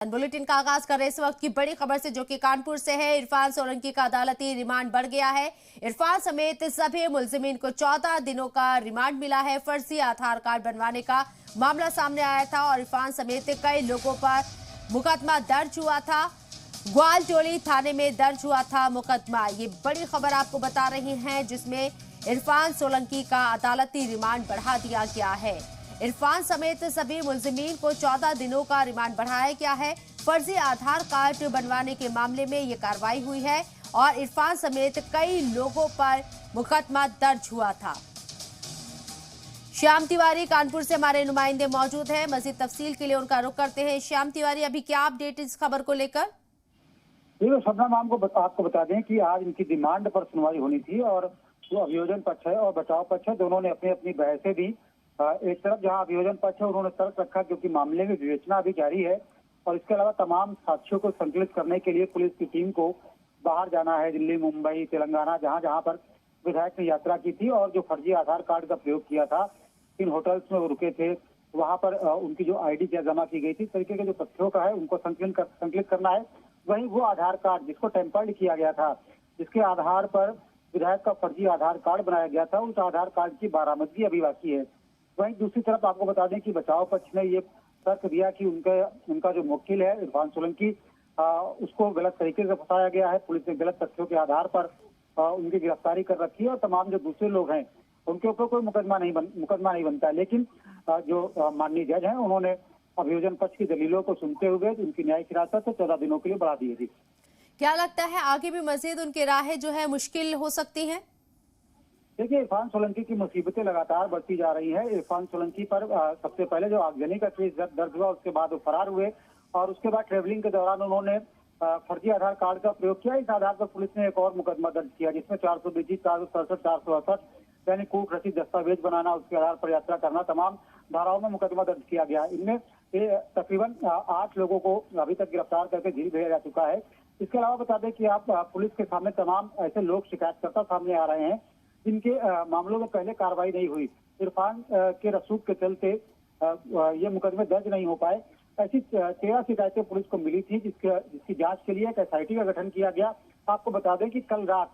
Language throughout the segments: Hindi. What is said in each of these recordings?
बुलेटिन का आगाज कर रहे इस वक्त की बड़ी खबर से, जो कि कानपुर से है। इरफान सोलंकी का अदालती रिमांड बढ़ गया है। इरफान समेत सभी मुलजिमीन को 14 दिनों का रिमांड मिला है। फर्जी आधार कार्ड बनवाने का मामला सामने आया था और इरफान समेत कई लोगों पर मुकदमा दर्ज हुआ था। ग्वालटोली थाने में दर्ज हुआ था मुकदमा। ये बड़ी खबर आपको बता रही हैं, जिसमें इरफान सोलंकी का अदालती रिमांड बढ़ा दिया गया है। इरफान समेत सभी मुलजिमीन को 14 दिनों का रिमांड बढ़ाया गया है। फर्जी आधार कार्ड बनवाने के मामले में ये कार्रवाई हुई है और इरफान समेत कई लोगों पर मुकदमा दर्ज हुआ था। श्याम तिवारी कानपुर से हमारे नुमाइंदे मौजूद हैं। मजीद तफसील के लिए उनका रुख करते हैं। श्याम तिवारी, अभी क्या अपडेट इस खबर को लेकर? शबनम, आपको बता दें कि आज इनकी डिमांड पर सुनवाई होनी थी और जो अभियोजन पक्ष है और बचाव पक्ष है, दोनों ने अपनी अपनी बहसें दी। एक तरफ जहां अभियोजन पक्ष है उन्होंने तर्क रखा क्योंकि मामले में विवेचना अभी जारी है और इसके अलावा तमाम साक्ष्यों को संकलित करने के लिए पुलिस की टीम को बाहर जाना है, दिल्ली, मुंबई, तेलंगाना, जहां जहां पर विधायक ने यात्रा की थी और जो फर्जी आधार कार्ड का प्रयोग किया था, इन होटल्स में वो रुके थे, वहां पर उनकी जो आईडी क्या जमा की गई थी, इस तरीके के जो तथ्यों का है उनको संकलित करना है। वहीं वो आधार कार्ड जिसको टेम्पर्ड किया गया था, जिसके आधार पर विधायक का फर्जी आधार कार्ड बनाया गया था, उस आधार कार्ड की बरामदगी अभी बाकी है। वहीं दूसरी तरफ आपको बता दें कि बचाव पक्ष ने ये तर्क दिया कि उनका जो मुवक्किल है इरफान सोलंकी, उसको गलत तरीके से फंसाया गया है। पुलिस ने गलत तथ्यों के आधार पर उनकी गिरफ्तारी कर रखी है और तमाम जो दूसरे लोग हैं उनके ऊपर कोई मुकदमा नहीं बनता। लेकिन जो माननीय जज हैं उन्होंने अभियोजन पक्ष की दलीलों को सुनते हुए उनकी न्यायिक हिरासत से 14 दिनों के लिए बढ़ा दी थी। क्या लगता है आगे भी मजीद उनकी राहें जो है मुश्किल हो सकती हैं? देखिए, इरफान सोलंकी की मुसीबतें लगातार बढ़ती जा रही है। इरफान सोलंकी पर सबसे पहले जो आगजनी का केस दर्ज हुआ, उसके बाद वो फरार हुए और उसके बाद ट्रेवलिंग के दौरान उन्होंने फर्जी आधार कार्ड का प्रयोग किया। इस आधार पर पुलिस ने एक और मुकदमा दर्ज किया जिसमें 420, 467, 468 यानी कूट रसीद दस्तावेज बनाना, उसके आधार पर यात्रा करना, तमाम धाराओं में मुकदमा दर्ज किया गया। इनमें तकरीबन 8 लोगों को अभी तक गिरफ्तार करके जेल भेजा जा चुका है। इसके अलावा बता दें कि आप पुलिस के सामने तमाम ऐसे लोग शिकायतकर्ता सामने आ रहे हैं जिनके मामलों में पहले कार्रवाई नहीं हुई। इरफान के रसूख के चलते ये मुकदमे दर्ज नहीं हो पाए। ऐसी 13 शिकायतें पुलिस को मिली थी जिसकी जांच के लिए एक एसआईटी का गठन किया गया। आपको बता दें कि कल रात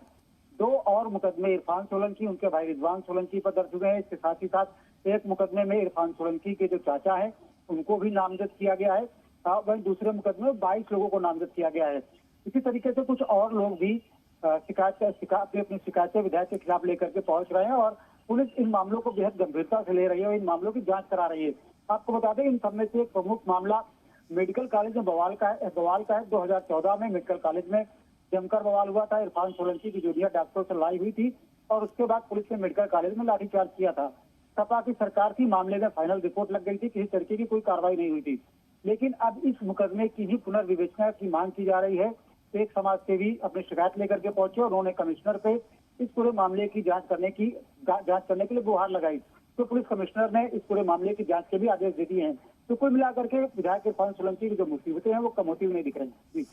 2 और मुकदमे इरफान सोलंकी, उनके भाई रिजवान सोलंकी पर दर्ज हुए हैं। इसके साथ ही साथ एक मुकदमे में इरफान सोलंकी के जो चाचा हैं उनको भी नामजद किया गया है। वहीं दूसरे मुकदमे में 22 लोगों को नामजद किया गया है। इसी तरीके से कुछ और लोग भी अपनी शिकायतें विधायक के खिलाफ लेकर के पहुंच रहे हैं और पुलिस इन मामलों को बेहद गंभीरता से ले रही है और इन मामलों की जांच करा रही है। आपको बता दें इन सब में से एक प्रमुख मामला मेडिकल कॉलेज में बवाल का है। 2014 में मेडिकल कॉलेज में जमकर बवाल हुआ था। इरफान सोलंकी की जूनियर डॉक्टरों से लड़ाई हुई थी और उसके बाद पुलिस ने मेडिकल कॉलेज में लाठीचार्ज किया था। सपा की सरकार थी, मामले में फाइनल रिपोर्ट लग गई थी, किसी तरीके की कोई कार्रवाई नहीं हुई थी। लेकिन अब इस मुकदमे की ही पुनर्विवेचना की मांग की जा रही है। एक समाज सेवी अपनी शिकायत लेकर के पहुंचे और उन्होंने कमिश्नर पे इस पूरे मामले की जांच करने के लिए गुहार लगाई। तो पुलिस कमिश्नर ने इस पूरे मामले की जांच के भी आदेश दे दिए हैं। तो कुल मिलाकर के विधायक इरफान सोलंकी की जो मुसीबतें हैं वो कम होती हुई नहीं दिख रही।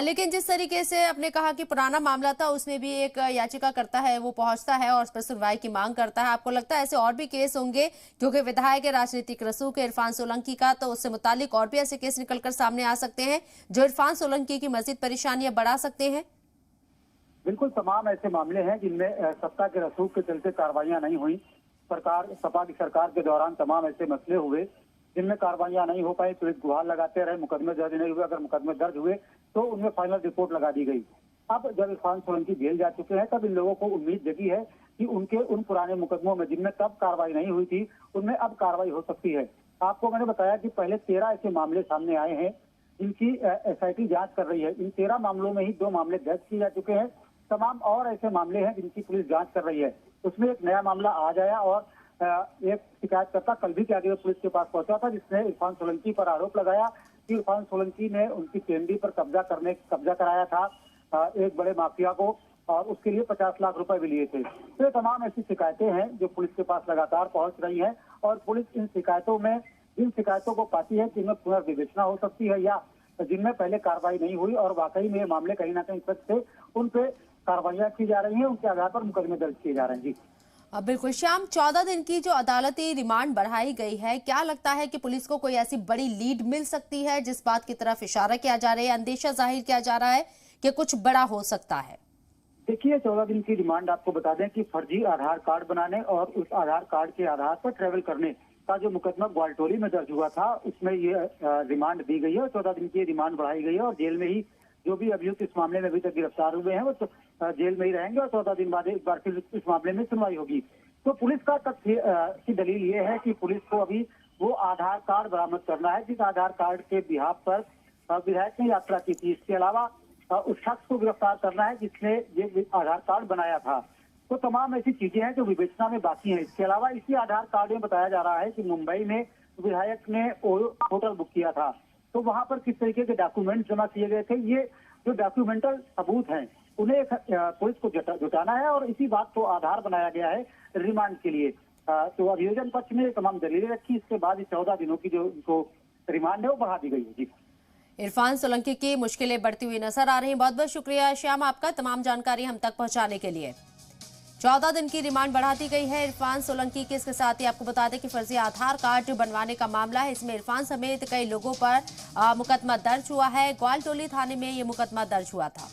लेकिन जिस तरीके से आपने कहा कि पुराना मामला था, उसमें भी एक याचिका करता है, वो पहुंचता है और उस पर सुनवाई की मांग करता है। आपको लगता है ऐसे और भी केस होंगे, क्योंकि विधायक के राजनीतिक रसूख इरफान सोलंकी का, तो उससे मुतालिक और भी ऐसे केस निकलकर सामने आ सकते हैं जो इरफान सोलंकी की मजीद परेशानियां बढ़ा सकते हैं? बिल्कुल, तमाम ऐसे मामले हैं जिनमें सत्ता के रसूख के चलते कार्रवाइयां नहीं हुई। सपा की सरकार के दौरान तमाम ऐसे मसले हुए जिनमें कार्रवाइयां नहीं हो पाई। पुलिस गुहार लगाते रहे, मुकदमे दर्ज नहीं हुए। अगर मुकदमे दर्ज हुए तो उनमें फाइनल रिपोर्ट लगा दी गई। अब जब इरफान सोलंकी जेल जा चुके हैं तब इन लोगों को उम्मीद जगी है कि उनके उन पुराने मुकदमों में जिनमें तब कार्रवाई नहीं हुई थी उनमें अब कार्रवाई हो सकती है। आपको मैंने बताया कि पहले 13 ऐसे मामले सामने आए हैं जिनकी एसआईटी जांच कर रही है। इन 13 मामलों में ही 2 मामले दर्ज किए जा चुके हैं। तमाम और ऐसे मामले हैं जिनकी पुलिस जांच कर रही है। उसमें एक नया मामला आज आया और एक शिकायतकर्ता कल भी क्या पुलिस के पास पहुंचा था जिसने इरफान सोलंकी पर आरोप लगाया कि इरफान सोलंकी ने उनकी पीएनडी पर कब्जा कराया था एक बड़े माफिया को और उसके लिए 50 लाख रुपए भी लिए थे। तो ये तमाम ऐसी शिकायतें हैं जो पुलिस के पास लगातार पहुंच रही हैं और पुलिस इन शिकायतों को पाती है जिनमें पुनर्विवेचना हो सकती है या जिनमें पहले कार्रवाई नहीं हुई और वाकई में ये मामले कहीं ना कहीं सच से उन पे कार्रवाइयां की जा रही हैं, उनके आधार पर मुकदमे दर्ज किए जा रहे हैं। जी, बिल्कुल श्याम, 14 दिन की जो अदालती रिमांड बढ़ाई गई है, क्या लगता है कि पुलिस को कोई ऐसी बड़ी लीड मिल सकती है जिस बात की तरफ इशारा किया जा रहा है, अंदेशा जाहिर किया जा रहा है कि कुछ बड़ा हो सकता है? देखिए, 14 दिन की रिमांड आपको बता दें कि फर्जी आधार कार्ड बनाने और उस आधार कार्ड के आधार पर ट्रेवल करने का जो मुकदमा ग्वालटोली में दर्ज हुआ था, उसमें ये रिमांड दी गई है और 14 दिन की रिमांड बढ़ाई गई है और जेल में ही जो भी अभियुक्त इस मामले में अभी तक गिरफ्तार हुए हैं वो जेल में ही रहेंगे और 14 दिन बाद एक बार फिर इस मामले में सुनवाई होगी। तो पुलिस का तथ्य की दलील ये है कि पुलिस को अभी वो आधार कार्ड बरामद करना है जिस आधार कार्ड के बिहाफ पर विधायक ने यात्रा की थी। इसके अलावा उस शख्स को गिरफ्तार करना है जिसने ये आधार कार्ड बनाया था। तो तमाम ऐसी चीजें हैं जो विवेचना में बाकी हैं। इसके अलावा इसी आधार कार्ड में बताया जा रहा है कि मुंबई में विधायक ने होटल बुक किया था, तो वहां पर किस तरीके के डॉक्यूमेंट जमा किए गए थे, ये जो डॉक्यूमेंटल सबूत हैं उन्हें पुलिस को जुटाना है और इसी बात को आधार बनाया गया है रिमांड के लिए। तो अभियोजन पक्ष ने तमाम दलीलें रखी, इसके बाद 14 दिनों की जो उनको रिमांड है वो बढ़ा दी गई है। जी, इरफान सोलंकी की मुश्किलें बढ़ती हुई नजर आ रही हैं। बहुत बहुत शुक्रिया श्याम आपका तमाम जानकारी हम तक पहुंचाने के लिए। 14 दिन की रिमांड बढ़ा दी गई है इरफान सोलंकी की। इसके साथ ही आपको बता दें कि फर्जी आधार कार्ड बनवाने का मामला है, इसमें इरफान समेत कई लोगों पर मुकदमा दर्ज हुआ है। ग्वालटोली थाने में ये मुकदमा दर्ज हुआ था।